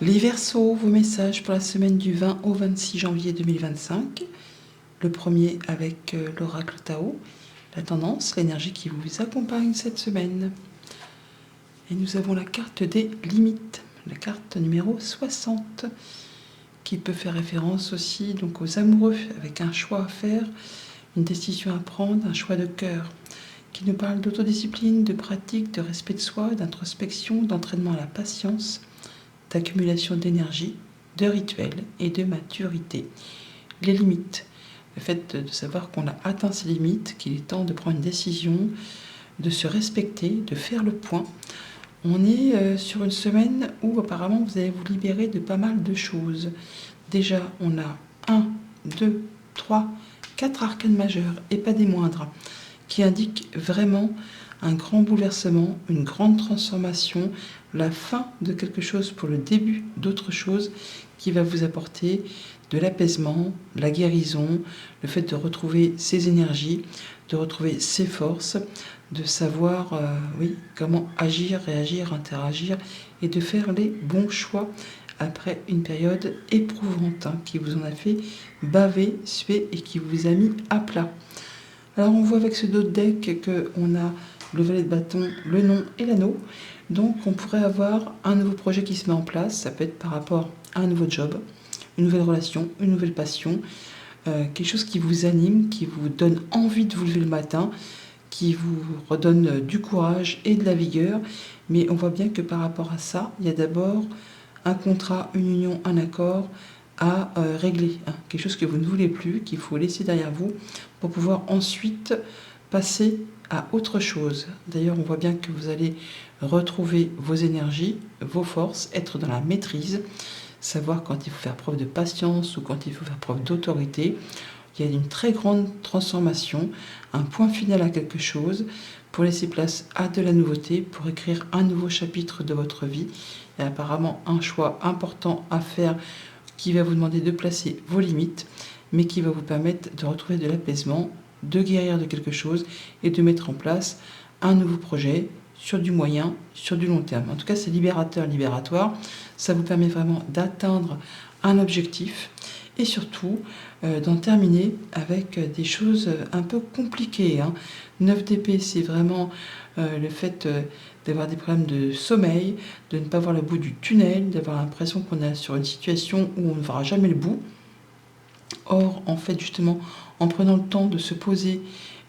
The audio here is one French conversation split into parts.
Les Verseaux, vos messages pour la semaine du 20 au 26 janvier 2025. Le premier avec l'oracle Tao, la tendance, l'énergie qui vous accompagne cette semaine. Et nous avons la carte des limites, la carte numéro 60, qui peut faire référence aussi donc aux amoureux, avec un choix à faire, une décision à prendre, un choix de cœur, qui nous parle d'autodiscipline, de pratique, de respect de soi, d'introspection, d'entraînement à la patience, d'accumulation d'énergie, de rituels et de maturité. Les limites, le fait de savoir qu'on a atteint ses limites, qu'il est temps de prendre une décision, de se respecter, de faire le point. On est sur une semaine où apparemment vous allez vous libérer de pas mal de choses. Déjà, on a 1, 2, 3, 4 arcanes majeures, et pas des moindres, qui indiquent vraiment un grand bouleversement, une grande transformation, la fin de quelque chose pour le début d'autre chose qui va vous apporter de l'apaisement, de la guérison, le fait de retrouver ses énergies, de retrouver ses forces, de savoir comment agir, réagir, interagir et de faire les bons choix après une période éprouvante qui vous en a fait baver, suer et qui vous a mis à plat. Alors on voit avec ce dos de deck qu'on a le valet de bâton, le nom et l'anneau. Donc on pourrait avoir un nouveau projet qui se met en place. Ça peut être par rapport à un nouveau job, une nouvelle relation, une nouvelle passion, quelque chose qui vous anime, qui vous donne envie de vous lever le matin, qui vous redonne du courage et de la vigueur. Mais on voit bien que par rapport à ça, il y a d'abord un contrat, une union, un accord à régler. Quelque chose que vous ne voulez plus, qu'il faut laisser derrière vous pour pouvoir ensuite passer à autre chose. D'ailleurs, on voit bien que vous allez retrouver vos énergies, vos forces, être dans la maîtrise, savoir quand il faut faire preuve de patience ou quand il faut faire preuve d'autorité. Il y a une très grande transformation, un point final à quelque chose pour laisser place à de la nouveauté, pour écrire un nouveau chapitre de votre vie. Il y a apparemment un choix important à faire qui va vous demander de placer vos limites, mais qui va vous permettre de retrouver de l'apaisement, de guérir de quelque chose et de mettre en place un nouveau projet sur du moyen, sur du long terme. En tout cas, c'est libérateur, libératoire. Ça vous permet vraiment d'atteindre un objectif et surtout d'en terminer avec des choses un peu compliquées. 9 d'épée, c'est vraiment le fait d'avoir des problèmes de sommeil, de ne pas voir le bout du tunnel, d'avoir l'impression qu'on est sur une situation où on ne verra jamais le bout. Or, en fait, justement, en prenant le temps de se poser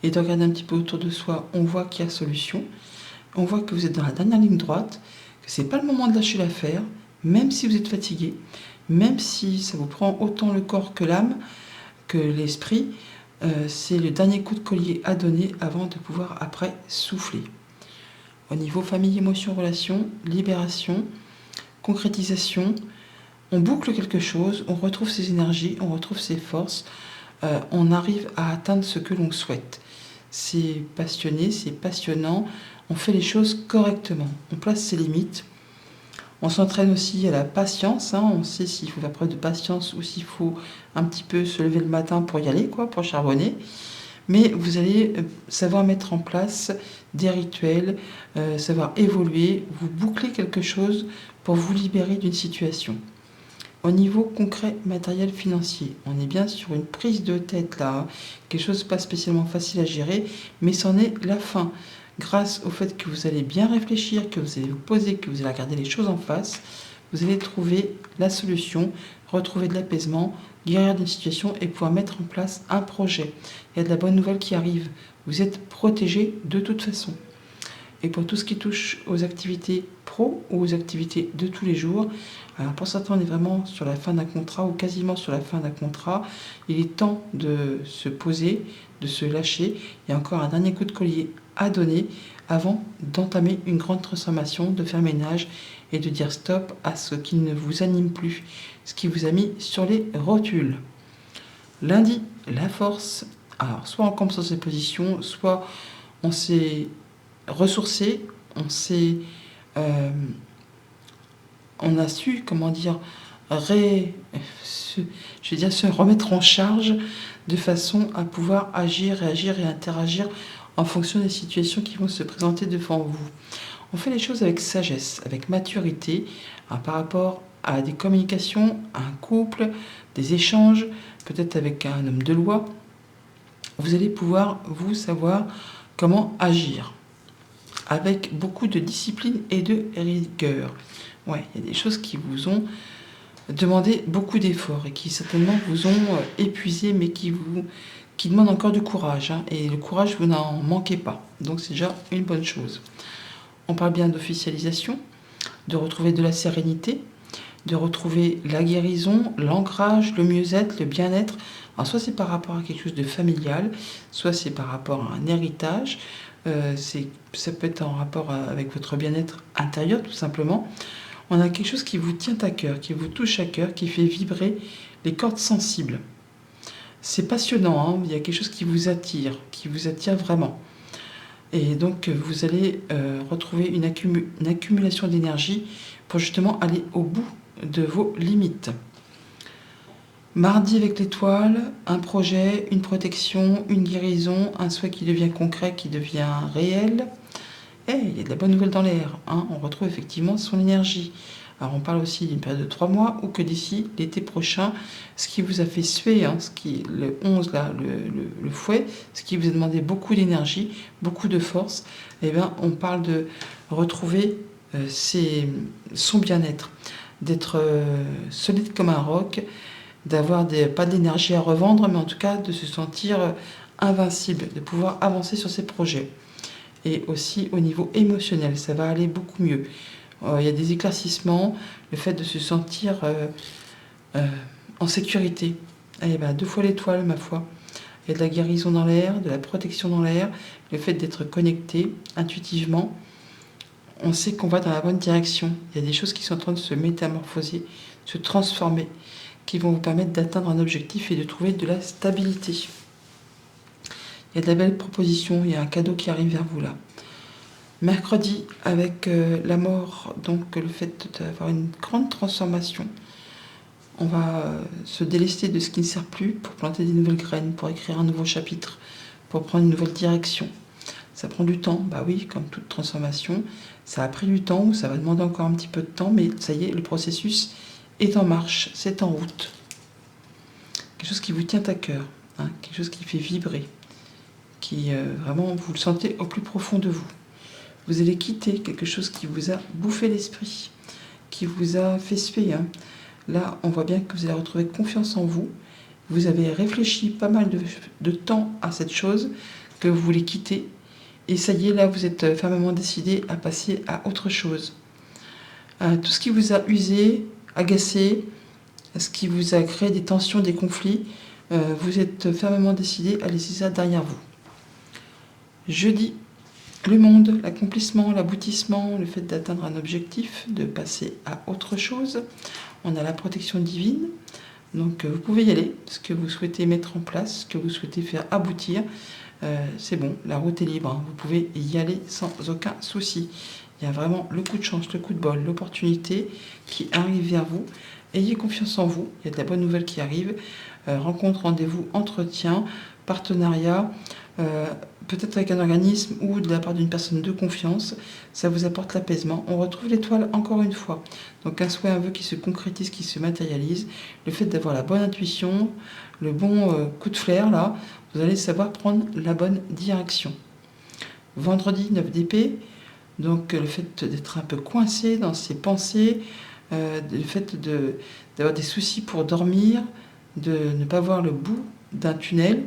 et de regarder un petit peu autour de soi, on voit qu'il y a solution. On voit que vous êtes dans la dernière ligne droite, que ce n'est pas le moment de lâcher l'affaire, même si vous êtes fatigué, même si ça vous prend autant le corps que l'âme, que l'esprit, c'est le dernier coup de collier à donner avant de pouvoir après souffler. Au niveau famille, émotion, relation, libération, concrétisation, on boucle quelque chose, on retrouve ses énergies, on retrouve ses forces, on arrive à atteindre ce que l'on souhaite. C'est passionné, c'est passionnant, on fait les choses correctement, on place ses limites. On s'entraîne aussi à la patience, on sait s'il faut faire preuve de patience ou s'il faut un petit peu se lever le matin pour y aller, pour charbonner. Mais vous allez savoir mettre en place des rituels, savoir évoluer, vous boucler quelque chose pour vous libérer d'une situation. Au niveau concret, matériel, financier, on est bien sur une prise de tête là, quelque chose pas spécialement facile à gérer, mais c'en est la fin. Grâce au fait que vous allez bien réfléchir, que vous allez vous poser, que vous allez regarder les choses en face, vous allez trouver la solution, retrouver de l'apaisement, guérir d'une situation et pouvoir mettre en place un projet. Il y a de la bonne nouvelle qui arrive. Vous êtes protégé de toute façon. Et pour tout ce qui touche aux activités pro ou aux activités de tous les jours, alors pour certains, on est vraiment sur la fin d'un contrat ou quasiment sur la fin d'un contrat. Il est temps de se poser, de se lâcher. Il y a encore un dernier coup de collier à donner avant d'entamer une grande transformation, de faire ménage et de dire stop à ce qui ne vous anime plus, ce qui vous a mis sur les rotules. Lundi, la force. Alors, soit on campe sur ses positions, soit on s'est ressourcé, on a su, se remettre en charge de façon à pouvoir agir, réagir et interagir en fonction des situations qui vont se présenter devant vous. On fait les choses avec sagesse, avec maturité, par rapport à des communications, à un couple, des échanges, peut-être avec un homme de loi. Vous allez pouvoir, vous, savoir comment agir, avec beaucoup de discipline et de rigueur. Ouais, il y a des choses qui vous ont demandé beaucoup d'efforts et qui certainement vous ont épuisé, mais qui demandent encore du courage. Et le courage, vous n'en manquez pas. Donc c'est déjà une bonne chose. On parle bien d'officialisation, de retrouver de la sérénité, de retrouver la guérison, l'ancrage, le mieux-être, le bien-être. Alors soit c'est par rapport à quelque chose de familial, soit c'est par rapport à un héritage. Ça peut être en rapport avec votre bien-être intérieur, tout simplement. On a quelque chose qui vous tient à cœur, qui vous touche à cœur, qui fait vibrer les cordes sensibles. C'est passionnant, hein, il y a quelque chose qui vous attire vraiment. Et donc vous allez retrouver une accumulation d'énergie pour justement aller au bout de vos limites. Mardi avec l'étoile, un projet, une protection, une guérison, un souhait qui devient concret, qui devient réel. Et il y a de la bonne nouvelle dans l'air, hein. On retrouve effectivement son énergie. Alors on parle aussi d'une période de 3 mois ou que d'ici l'été prochain, ce qui vous a fait suer, hein, le 11 là, le fouet, ce qui vous a demandé beaucoup d'énergie, beaucoup de force, eh bien on parle de retrouver son bien-être, d'être solide comme un roc, d'avoir pas d'énergie à revendre, mais en tout cas de se sentir invincible, de pouvoir avancer sur ses projets. Et aussi au niveau émotionnel, ça va aller beaucoup mieux. Il y a des éclaircissements, le fait de se sentir en sécurité. Et ben, 2 fois l'étoile, ma foi. Il y a de la guérison dans l'air, de la protection dans l'air, le fait d'être connecté intuitivement. On sait qu'on va dans la bonne direction. Il y a des choses qui sont en train de se métamorphoser, se transformer, qui vont vous permettre d'atteindre un objectif et de trouver de la stabilité. Il y a de la belle proposition, il y a un cadeau qui arrive vers vous là. Mercredi, avec la mort, donc le fait d'avoir une grande transformation, on va se délester de ce qui ne sert plus pour planter des nouvelles graines, pour écrire un nouveau chapitre, pour prendre une nouvelle direction. Ça prend du temps, bah oui, comme toute transformation, ça a pris du temps, ou ça va demander encore un petit peu de temps, mais ça y est, le processus est en marche, c'est en route. Quelque chose qui vous tient à cœur, hein, quelque chose qui fait vibrer, qui vraiment vous le sentez au plus profond de vous. Vous allez quitter quelque chose qui vous a bouffé l'esprit, qui vous a fait suer. Hein. Là, on voit bien que vous allez retrouver confiance en vous. Vous avez réfléchi pas mal de temps à cette chose que vous voulez quitter. Et ça y est, là, vous êtes fermement décidé à passer à autre chose. Tout ce qui vous a usé, agacé, ce qui vous a créé des tensions, des conflits, vous êtes fermement décidé à laisser ça derrière vous. Jeudi, le monde, l'accomplissement, l'aboutissement, le fait d'atteindre un objectif, de passer à autre chose. On a la protection divine. Donc vous pouvez y aller, ce que vous souhaitez mettre en place, ce que vous souhaitez faire aboutir. C'est bon, la route est libre, hein. Vous pouvez y aller sans aucun souci. Il y a vraiment le coup de chance, le coup de bol, l'opportunité qui arrive vers vous. Ayez confiance en vous, il y a de la bonne nouvelle qui arrive. Rencontre, rendez-vous, entretien, partenariat, peut-être avec un organisme ou de la part d'une personne de confiance, ça vous apporte l'apaisement. On retrouve l'étoile encore une fois. Donc un souhait, un vœu qui se concrétise, qui se matérialise. Le fait d'avoir la bonne intuition, le bon coup de flair, là, vous allez savoir prendre la bonne direction. Vendredi, 9 d'épée, donc le fait d'être un peu coincé dans ses pensées, le fait d'avoir des soucis pour dormir, de ne pas voir le bout d'un tunnel,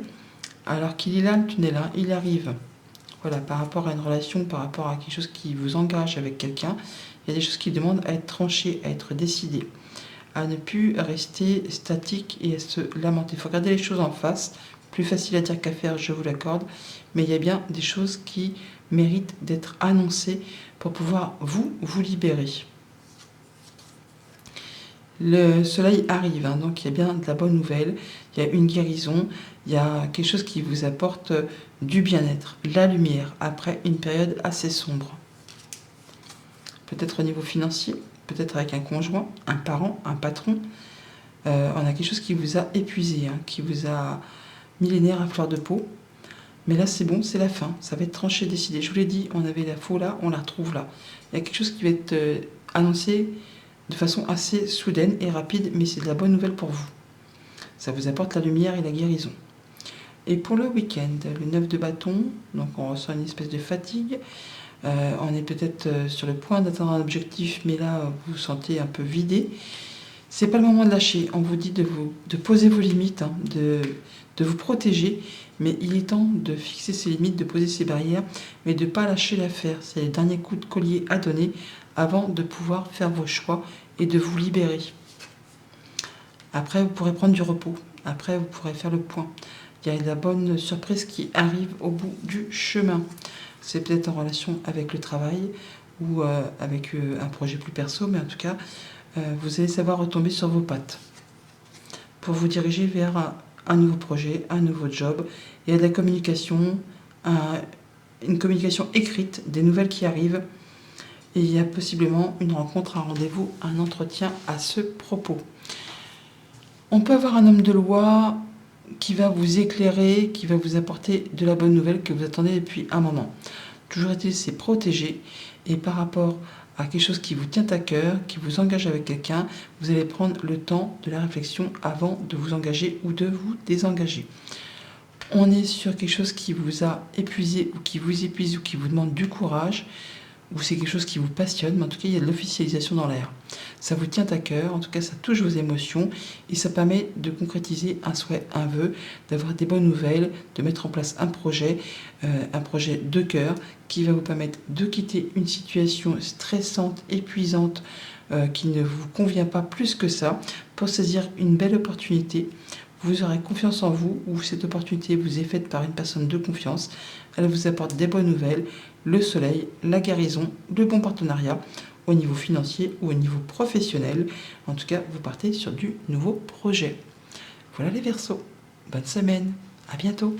alors qu'il est là, le tunnel, hein, il arrive. Voilà, par rapport à une relation, par rapport à quelque chose qui vous engage avec quelqu'un, il y a des choses qui demandent à être tranchées, à être décidées, à ne plus rester statique et à se lamenter. Il faut regarder les choses en face, plus facile à dire qu'à faire, je vous l'accorde, mais il y a bien des choses qui méritent d'être annoncées pour pouvoir vous libérer. Le soleil arrive, hein, donc il y a bien de la bonne nouvelle, il y a une guérison, il y a quelque chose qui vous apporte du bien-être, la lumière, après une période assez sombre. Peut-être au niveau financier, peut-être avec un conjoint, un parent, un patron. On a quelque chose qui vous a épuisé, hein, qui vous a mis les nerfs à fleur de peau. Mais là, c'est bon, c'est la fin, ça va être tranché, décidé. Je vous l'ai dit, on avait la faux là, on la retrouve là. Il y a quelque chose qui va être annoncé de façon assez soudaine et rapide, mais c'est de la bonne nouvelle pour vous. Ça vous apporte la lumière et la guérison. Et pour le week-end, le 9 de bâton, donc on ressent une espèce de fatigue. On est peut-être sur le point d'atteindre un objectif, mais là, vous vous sentez un peu vidé. C'est pas le moment de lâcher. On vous dit de poser vos limites, hein, de vous protéger, mais il est temps de fixer ses limites, de poser ses barrières, mais de ne pas lâcher l'affaire. C'est le dernier coup de collier à donner avant de pouvoir faire vos choix et de vous libérer. Après, vous pourrez prendre du repos. Après, vous pourrez faire le point. Il y a de la bonne surprise qui arrive au bout du chemin. C'est peut-être en relation avec le travail ou avec un projet plus perso, mais en tout cas, vous allez savoir retomber sur vos pattes pour vous diriger vers un nouveau projet, un nouveau job. Il y a de la communication, une communication écrite, des nouvelles qui arrivent. Et il y a possiblement une rencontre, un rendez-vous, un entretien à ce propos. On peut avoir un homme de loi qui va vous éclairer, qui va vous apporter de la bonne nouvelle que vous attendez depuis un moment. Toujours est-il, c'est protéger. Et par rapport à quelque chose qui vous tient à cœur, qui vous engage avec quelqu'un, vous allez prendre le temps de la réflexion avant de vous engager ou de vous désengager. On est sur quelque chose qui vous a épuisé ou qui vous épuise ou qui vous demande du courage, ou c'est quelque chose qui vous passionne, mais en tout cas il y a de l'officialisation dans l'air. Ça vous tient à cœur, en tout cas ça touche vos émotions et ça permet de concrétiser un souhait, un vœu, d'avoir des bonnes nouvelles, de mettre en place un projet de cœur qui va vous permettre de quitter une situation stressante, épuisante, qui ne vous convient pas plus que ça, pour saisir une belle opportunité. Vous aurez confiance en vous, ou cette opportunité vous est faite par une personne de confiance. Elle vous apporte des bonnes nouvelles, le soleil, la guérison, le bon partenariat au niveau financier ou au niveau professionnel. En tout cas, vous partez sur du nouveau projet. Voilà les Verseaux. Bonne semaine. À bientôt.